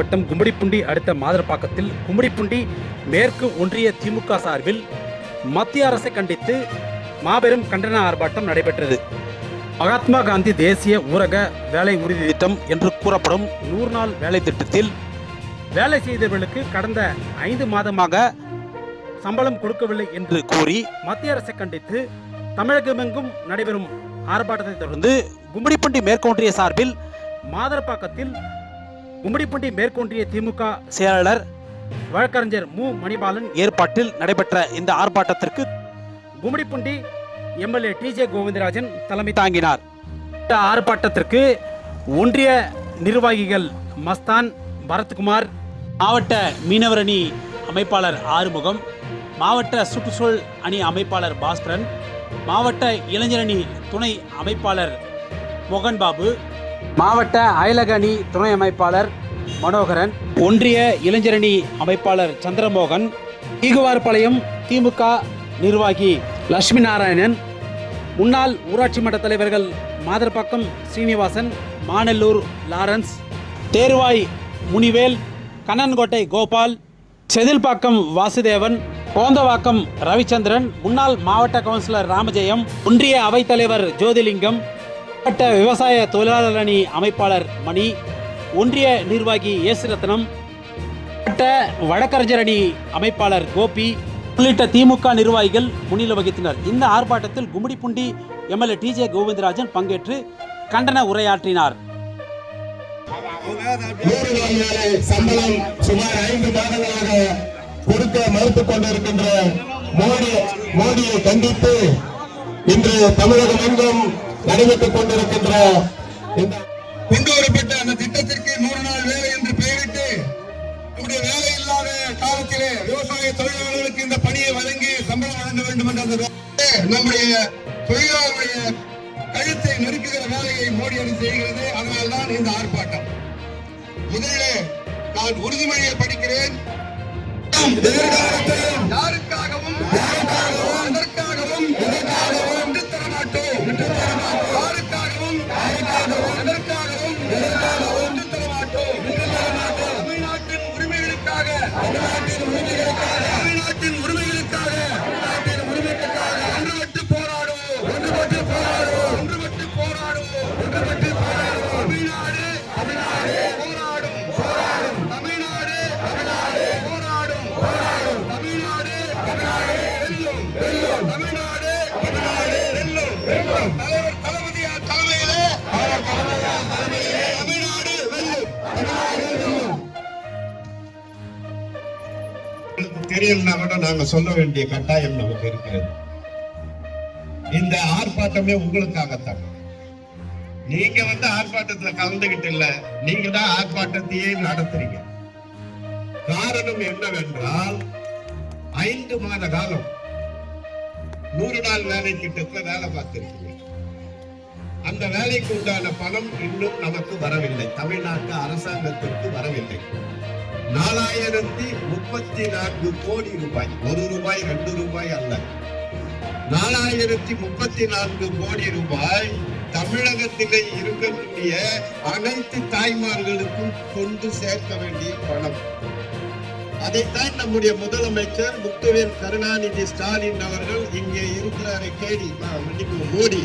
மாவட்டம் கும்மிடிப்பூண்டி அடுத்த மாதரப்பாக்கத்தில் கும்மிடிப்பூண்டி மேற்கு ஒன்றிய திமுக சார்பில் மத்திய அரசை கண்டித்து மாபெரும் கண்டன ஆர்ப்பாட்டம் நடைபெற்றது. மகாத்மா காந்தி தேசிய ஊரக வேலை உறுதி திட்டம் என்று கூறப்படும் 100 நாள் வேலை திட்டத்தில் வேலை செய்தவர்களுக்கு கடந்த 5 மாதமாக சம்பளம் கொடுக்கவில்லை என்று கூறி மத்திய அரசை கண்டித்து தமிழகமெங்கும் நடைபெறும் ஆர்ப்பாட்டத்தை தொடர்ந்து கும்மிடிப்பூண்டி மேற்கொன்றிய சார்பில் மாதரப்பாக்கத்தில் கும்மிடிப்பூண்டி மேற்கொன்றிய திமுக செயலாளர் வழக்கறிஞர் மு மணிபாலன் ஏற்பாட்டில் நடைபெற்ற இந்த ஆர்ப்பாட்டத்திற்கு கும்மிடிப்பூண்டி எம்எல்ஏ டிஜே கோவிந்தராஜன் தலைமை தாங்கினார். இந்த ஆர்ப்பாட்டத்திற்கு ஒன்றிய நிர்வாகிகள் மஸ்தான் பரத்குமார், மாவட்ட மீனவர் அணி அமைப்பாளர் ஆறுமுகம், மாவட்ட சுற்றுச்சூழல் அணி அமைப்பாளர் பாஸ்கரன், மாவட்ட இளைஞரணி துணை அமைப்பாளர் மோகன்பாபு, மாவட்ட அயலக அணி துணை அமைப்பாளர் மனோகரன், ஒன்றிய இளைஞரணி அமைப்பாளர் சந்திரமோகன், ஈகுவார்பாளையம் திமுக நிர்வாகி லட்சுமி நாராயணன், முன்னாள் ஊராட்சி மன்ற தலைவர்கள் மாதரப்பாக்கம் ஸ்ரீனிவாசன், மாநல்லூர் லாரன்ஸ், தேர்வாய் முனிவேல், கண்ணன்கோட்டை கோபால், செதில்பாக்கம் வாசுதேவன், கோந்தவாக்கம் ரவிச்சந்திரன், முன்னாள் மாவட்ட கவுன்சிலர் ராமஜெயம், ஒன்றிய அவைத்தலைவர் ஜோதிலிங்கம், மாவட்ட விவசாய தொழிலாளர் அணி அமைப்பாளர் மணி, ஒன்றிய நிர்வாகி ஏசுரத்னம், மாவட்ட வழக்கறிஞர் அணி அமைப்பாளர் கோபி உள்ளிட்ட திமுக நிர்வாகிகள் முன்னிலை வகித்தனர். இந்த ஆர்ப்பாட்டத்தில் கும்மிடிப்பூண்டி எம்எல்ஏ டிஜே கோவிந்தராஜன் பங்கேற்று கண்டன உரையாற்றினார். சம்பளம் சுமார் 5 மாதங்களாக கொடுக்க மறுத்துக் கொண்டிருக்கின்ற மோடியை கண்டித்து இன்று தமிழகம் எங்கும் நடைபெற்றுக் கொண்டிருக்கின்ற கொண்டு வரப்பட்ட அந்த திட்டத்திற்கு 100 நாள் வேலை என்று பெயரிட்டு நம்முடைய வேலை இல்லாத காலத்திலே விவசாய தொழிலாளர்களுக்கு இந்த பணியை வழங்கி சம்பளம் வழங்க வேண்டும் என்ற நம்முடைய தொழிலாளருடைய கழுத்தை நெருக்குகிற வேலையை மோடி அரசு செய்கிறது. அதனால்தான் இந்த ஆர்ப்பாட்டம். முதலிலே நான் உறுதிமொழியை படிக்கிறேன். யாருக்காகவும் அதற்காகவும் விட்டு தர மாட்டோம். யாருக்காகவும் அதற்காகவும் விட்டு தர மாட்டோம். தமிழ்நாட்டின் உரிமைகளுக்காக ஒன்றுபட்டு போராடுவோம். தமிழ்நாடு போராடும். தமிழ்நாடு போராடும். தமிழ்நாடு வெல்லும். தமிழ்நாடு வெல்லும். தலைவர் தளபதியார் தலைமையிலே தமிழ்நாடு வெல்லும். தெரியலனா கூட நாங்க சொல்ல வேண்டிய கட்டாயம் நமக்கு இருக்கிறது. இந்த ஆர்ப்பாட்டமே உங்களுக்காகத்தான். நீங்க ஆர்ப்பாட்டத்துல கலந்துகிட்டு இல்ல, நீங்க தான் ஆர்ப்பாட்டத்தையே நடத்துறீங்க. காரணம் என்னவென்றால் 5 மாத காலம் 100 நாள் வேலை திட்டத்துல வேலை பார்த்திருக்கீங்க. அந்த வேலைக்கு உண்டான பணம் இன்னும் நமக்கு வரவில்லை, தமிழ்நாட்டு அரசாங்கத்திற்கு வரவில்லை. 4034 கோடி ரூபாய், 1 ரூபாய் 2 ரூபாய் அல்ல, 4034 கோடி ரூபாய் தமிழகத்திலே இருக்கக்கூடிய அனைத்து தாய்மார்களுக்கும் கொண்டு சேர்க்க வேண்டிய பணம். அதைத்தான் நம்முடைய முதலமைச்சர் முத்துவேல் கருணாநிதி ஸ்டாலின் அவர்கள் இங்கே இருக்கிறாரை மோடி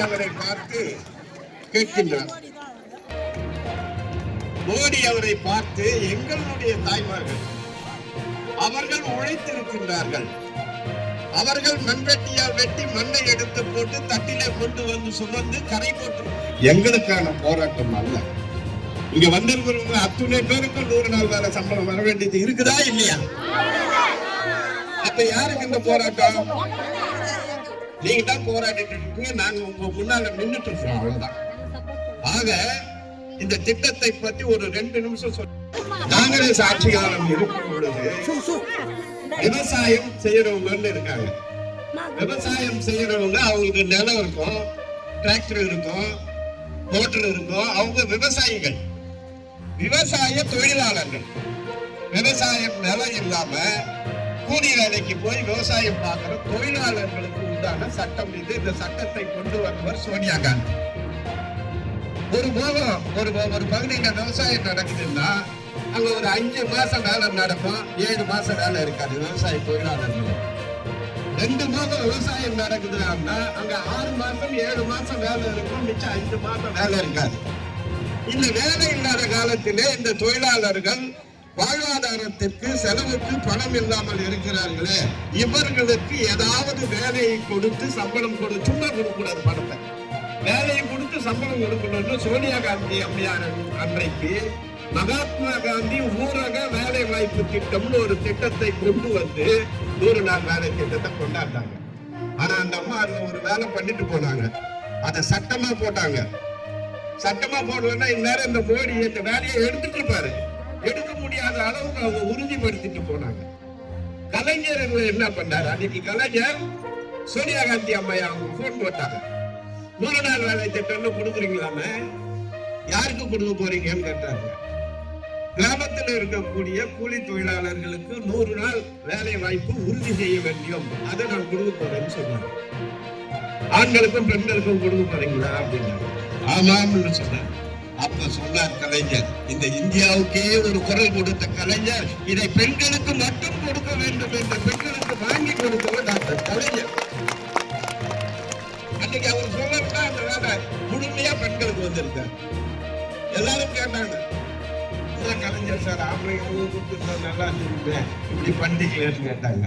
அவரை பார்த்து கேட்கின்றார். மோடி அவரை பார்த்து, எங்களுடைய தாய்மார்கள் அவர்கள் உழைத்திருக்கின்றார்கள், அவர்கள் மண்வெட்டியால் வெட்டி மண்ணை எடுத்து போட்டு தட்டிலே கொண்டு வந்து சுமந்து கரை போட்டு, எங்களுக்கான போராட்டம் அல்ல. இங்க வந்திருக்கிறவங்க அத்துணை பேருக்கு 100 நாள் வேலை சம்பளம் வர வேண்டியது இருக்குதா இல்லையா? அப்ப யாருக்கு இந்த போராட்டம்? நீங்க தான் போராடிட்டு இருக்கீங்க, நாங்க உங்க முன்னால நின்றுட்டு இருக்கோம், அவ்வளவுதான். ஆக இந்த திட்டத்தை பற்றி ஒரு 2 நிமிஷம் சொல்ல. காங்கிரஸ் ஆட்சி காலம் இருக்கும் பொழுது விவசாயம் செய்யறவங்க இருக்காங்க. விவசாயம் செய்யறவங்க அவங்களுக்கு நிலம் இருக்கும், டிராக்டர் இருக்கும், மோட்டர் இருக்கும். அவங்க விவசாயிகள், விவசாய தொழிலாளர்கள். விவசாயம் நிலம் இல்லாம கூலி வேலைக்கு போய் விவசாயம் பார்க்கிற தொழிலாளர்களுக்கு உண்டான சட்டம் இது. இந்த சட்டத்தை கொண்டு வந்தவர் சோனியா காந்தி. ஒரு பகுதியில விவசாயம் நடக்குதுன்னா அங்க ஒரு 5 மாசம் வேலை நடக்கும், 7 மாசம் வேலை இருக்காது விவசாய தொழிலாளர்கள். 2 மாதம் விவசாயம் நடக்குதுன்னா அங்க 6 மாசம் 7 மாசம் வேலை இருக்கும், மிச்சம் 5 மாசம் வேலை இருக்காது. இந்த வேலை இல்லாத காலத்திலே இந்த தொழிலாளர்கள் வாழ்வாதாரத்திற்கு செலவுக்கு பணம் இல்லாமல் இருக்கிறார்களே, இவர்களுக்கு ஏதாவது வேலையை கொடுத்து சம்பளம் சும்மா கொடுக்க கூடாது. பணத்தை வேலையை கொடுத்து சம்பளம் கொடுக்கணும்னு சோனியா காந்தி அம்மையார் அன்றைக்கு மகாத்மா காந்தி ஊரக வேலை வாய்ப்பு திட்டம்னு ஒரு திட்டத்தை கொண்டு வந்து 100 நாள் வேலை திட்டத்தை கொண்டாடினாங்க. ஆனா அந்த அம்மா அதுல ஒரு வேலை பண்ணிட்டு போனாங்க, அதை சட்டமா போட்டாங்க. சட்டமா போடலன்னா இந்நேரம் இந்த மோடி இந்த வேலையை எடுத்துட்டு இருப்பாரு. எடுக்க முடியாத அளவுக்கு அவங்க உறுதிப்படுத்திட்டு போனாங்க. கலைஞர் என்ன பண்ணாரு, அன்னைக்கு கலைஞர் சோனியா காந்தி அம்மையா அவங்க போன் போட்டாங்க, 100 நாள் வேலை திட்டம்னு கொடுக்குறீங்களாமே, யாருக்கு கொடுக்க போறீங்கன்னு கேட்டாங்க. கிராமத்தில் இருக்கக்கூடிய கூலி தொழிலாளர்களுக்கு 100 நாள் வேலை வாய்ப்பு உறுதி செய்ய வேண்டும், அதை நான் கொடுக்க போறேன்னு சொன்னாங்க. ஆண்களுக்கும் பெண்களுக்கும் கொடுக்க போறீங்களா அப்படின்னு. ஆமாம்னு சொன்னார். அப்ப சொன்னார் கலைஞர், இந்த இந்தியாவுக்கே ஒரு குரல் கொடுத்த கலைஞர், இதை பெண்களுக்கு மட்டும் கொடுக்க வேண்டும் என்று பெண்களுக்கு வாங்கி கொடுத்தவர் டாக்டர் கலைஞர். அன்னைக்கு அவர் சொல்லணும்னா அந்த வேலை முழுமையா பெண்களுக்கு வந்திருக்காரு. எல்லாரும் கேட்டாங்க, கலைஞர் சார் ஆம்பளைங்க நல்லா இருந்தேன், இப்படி பண்டிகைன்னு கேட்டாங்க.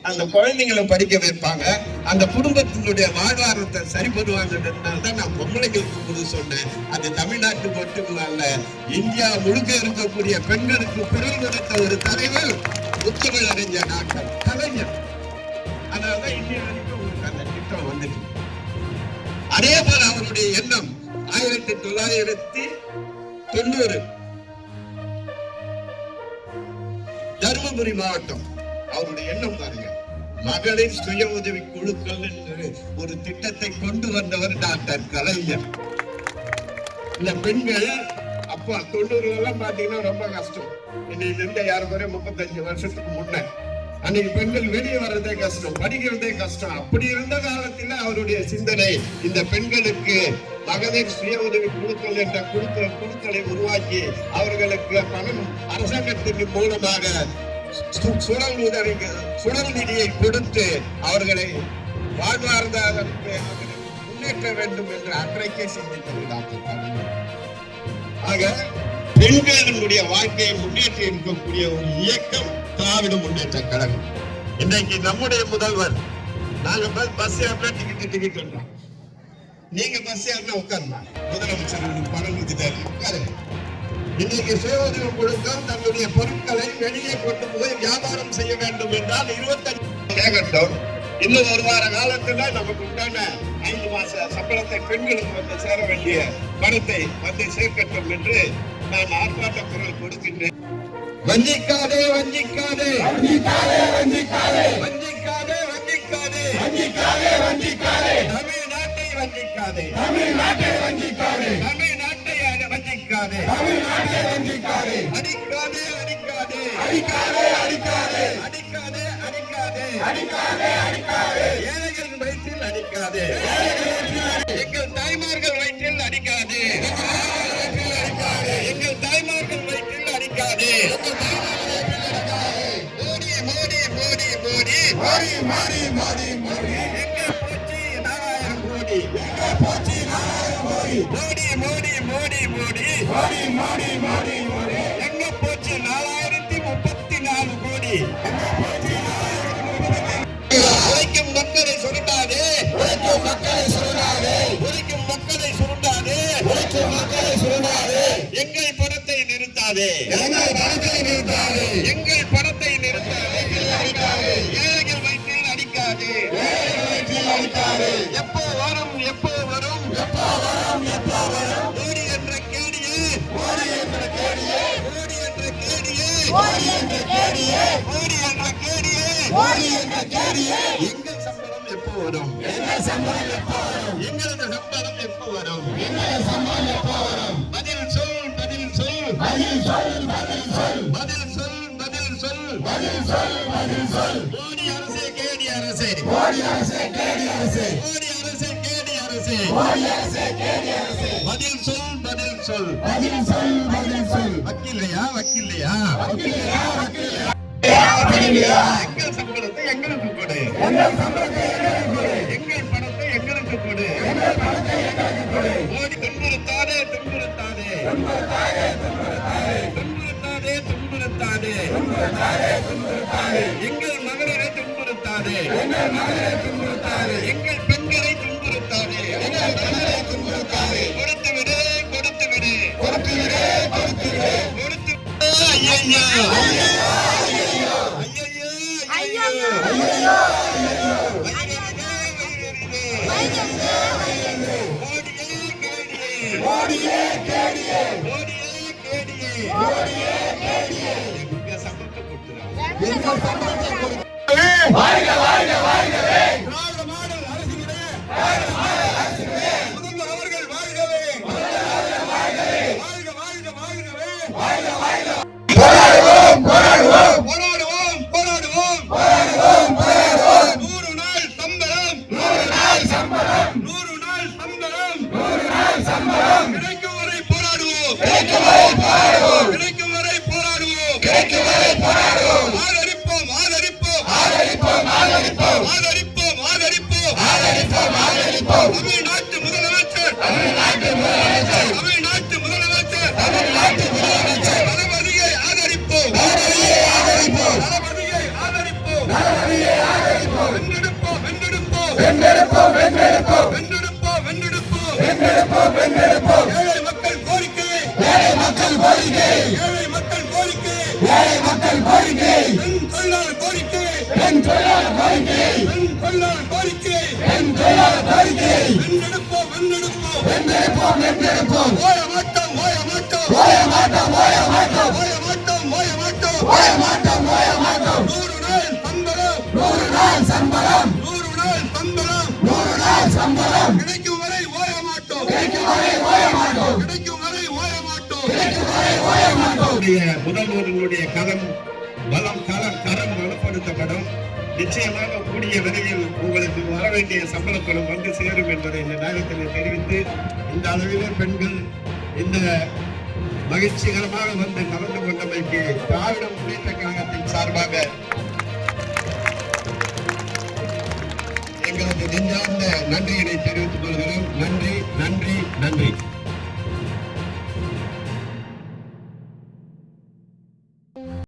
அந்த குழந்தைங்களை படிக்க வைப்பாங்க, அந்த குடும்பத்தினுடைய வாழ்வாதாரத்தை சரி பண்ணுவாங்கன்றதுனால நான் பொம்பளைங்களுக்கு கொடுக்க சொன்னேன். அது தமிழ்நாட்டு மட்டும் அல்ல, இந்தியா முழுக்க இருக்கக்கூடிய பெண்களுக்கு குரல் கொடுத்த ஒரு தலைவர் முத்துகள் அடைஞ்ச டாக்டர் கலைஞர். அதனாலதான் இந்தியா வரைக்கும் உங்களுக்கு அந்த திட்டம் வந்துச்சு. அதே போல அவருடைய எண்ணம் 1990 தருமபுரி மாவட்டம் அவருடைய எண்ணம் பாருங்க, மகளிர் சுய உதவி குழுக்கள் என்று ஒரு திட்டத்தை கொண்டு வந்தவர் டாக்டர் கலைஞர். இந்த பெண்கள் அப்போ 90 எல்லாம் பாத்தீங்கன்னா ரொம்ப கஷ்டம். இன்னைக்கு இருந்த யாருக்குறைய 35 வருஷத்துக்கு முன்ன அன்னைக்கு பெண்கள் வெளியே வர்றதே கஷ்டம், படிக்கிறதே கஷ்டம். அப்படி இருந்த காலத்தில் அவருடைய சிந்தனை இந்த பெண்களுக்கு மகளிர் சுய உதவி குழுக்கள் என்ற குழுக்களை உருவாக்கி அவர்களுக்கு பணம் அரசாங்கத்தின் மூலமாக சுழல் நிதியை கொடுத்து அவர்களை வாழ்வாதாரத்தை முன்னேற்ற வேண்டும் என்று அன்றைக்கே சிந்தித்தது டாக்டர் கலைஞர். ஆக பெண்களுடைய வாழ்க்கையை முன்னேற்றி இருக்கக்கூடிய ஒரு இயக்கம் திராவிட முன்னேற்ற கழகம். இன்றைக்கு நம்முடைய முதல்வர், நாங்க பஸ் ஏறினா டிக்கெட் பண்றோம், நீங்க பஸ் ஏறினா உட்காருமா, முதலமைச்சர் பணம் கொடுத்துட்டாரு உட்காருங்க. இன்னைக்கு சுய உதவி குழுக்கள் தன்னுடைய பொருட்களை வெளியே கொண்டு போய் வியாபாரம் செய்ய வேண்டும் என்றால் 25 கேட்கட்டும். இன்னும் ஒரு வார காலத்துல நமக்கு உண்டான 5 மாச சம்பளத்தை பெண்களுக்கு வந்து சேர வேண்டிய பணத்தை வந்து சேர்க்கட்டும் என்று நான் ஆர்ப்பாட்ட குரல் கொடுக்கின்றேன். வஞ்சிக்காதே வஞ்சிக்காதே வஞ்சிக்காதே வஞ்சிக்காதே வஞ்சிக்காதே வஞ்சிக்காதே வஞ்சிக்காதே வஞ்சிக்காதே தமிழ்நாட்டை வஞ்சிக்காதே தமிழ்நாட்டை வஞ்சிக்காதே தமிழ்நாட்டை வஞ்சிக்காதே தமிழ்நாட்டை வஞ்சிக்காதே அடிக்காதே அடிக்காதே அடிக்காதே அடிக்காதே அடிக்காதே அடிக்காதே அடிக்காதே அடிக்காதே ஏழைகள் வயிற்றில் அடிக்காதே எங்கள் தாய்மார்கள் வயிற்றில் அடிக்காதே எங்கள் தாய்மார்கள் வயிற்றில் அடிக்காதே. மோடி மோடி மோடி மோடி மோடி மோடி மோடி மோடி எங்க போச்சு 4000 கோடி, எங்க போச்சு 4000 கோடி, மோடி மோடி மோடி மோடி மோடி மோடி மோடி மோடி எங்க போச்சு 4034 கோடி, எங்க போச்சு 4034 உழைக்கும் மக்களை சுருட்டாதே, உழைக்கும் மக்களை சுருட்டாதே, உழைக்கும் மக்களை சுருட்டாதே, உழைக்கும் மக்களை சுருட்டாதே, எங்கள் பணத்தை நிறுத்தாதே, எங்கள் பணத்தை நிறுத்தாதே, எங்கள் பணத்தை நிறுத்தாதே, ஏழைகள் வயிற்றில் அடிக்காதே, ஏழைகள் வயிற்றில் அடிக்காதே. எப்போ வரும் எப்போ வரும் எப்போ வரும் எப்போ வரும் மோடி என்ற கேடியே, மோடி என்ற கேடியே, மோடி என்ற கேடியே, மோடி என்ற கேடியே, மோடி என்ற கேடியே, மோடி என்ற கேடியே. எங்கள் சம்பளம் எப்போ வரும், எங்கள் சம்பளம் எப்போ வரும், எங்களது சம்பளம் எப்போ வரும், எங்களது சம்பளம் எப்போ வரும். பதில் சொல் பதில் சொல் பதில் சொல் பதில் சொல் பதில் சொல் பதில் சொல் பதில் சொல் பதில் சொல். மோடி அரசே கேடி அரசே, மோடி அரசே கேடி அரசே, மோடி அரசே கேடி அரசே, பதில் சொல் பதில் சொல் வக்கில்லையா வக்கில்லையா எங்கள் சம்பளத்தை எங்களுக்கு கொடு, எங்கள் பணத்தை எங்களுக்கு கொடு. மோடி துன்புறுத்தாதே துன்புறுத்தாதே துன்புறுத்தாதே துன்புறுத்தாதே எங்கள் மகளிரை துன்புறுத்தாதே, எங்கள் பெண்களை துன்புறுத்தாதே. கொடுத்து விடு கொடுத்து விடு கொடுத்து விடு கொடுத்து விடு கொடுத்து விடு. ஐயா தமிழ்நாட்டு முதலமைச்சர் தளபதியை ஆதரிப்போம், தளபதியை ஆதரிப்போம். வென்றெடுப்போம் வென்றெடுப்போம் வென்றெடுப்போம் வென்றெடுப்போம் வென்றெடுப்போம் வென்றெடுப்போம். ஏழை மக்கள் கோரிக்கை, ஏழை மக்கள் கோரிக்கை, ஏழை மக்கள் கோரிக்கை, ஏழை மக்கள் கோரிக்கை. பெண் தொழிலாளர் கோரிக்கை, பெண் தொழிலாளர் கோரிக்கை, பெண் தொழிலாளர் கோரிக்கை, பெண் தொழிலாளர் கோரிக்கை. வென்றெடுப்போம் வென்றெடுப்போம் வென்றெடுப்போம் வென்றெடுப்போம். ஓய மாட்டோம் ஓய மாட்டோம் ஓய மாட்டோம் ஓய மாட்டோம் ஓய மாட்டோம் ஓய மாட்டோம் ஓய மாட்டோம் ஓய மாட்டோம். 100 நாள் சம்பளம் 100 நாள் சம்பளம் 100 நாள் சம்பளம் 100 நாள் சம்பளம். கிடைக்கும் வரை ஓய மாட்டோம், கிடைக்கும் வரை ஓய மாட்டோம், கிடைக்கும் வரை ஓய மாட்டோம், கிடைக்கும் வரை ஓய மாட்டோம். முதல்வர்களுடைய கரம் பலம் கரம் வலுப்படுத்தப்படும். நிச்சயமாக கூடிய விரைவில் உங்களுக்கு வர வேண்டிய சம்பளங்களும் வந்து சேரும் என்பதை இந்த நேரத்தில் தெரிவித்து, இந்த அளவிலே பெண்கள் இந்த மகிழ்ச்சிகரமாக வந்து கலந்து கொண்டமைக்கு திராவிட முன்னேற்ற கழகத்தின் சார்பாக எங்களது நெஞ்சார்ந்த நன்றியினை தெரிவித்துக் கொள்கிறோம். நன்றி நன்றி நன்றி.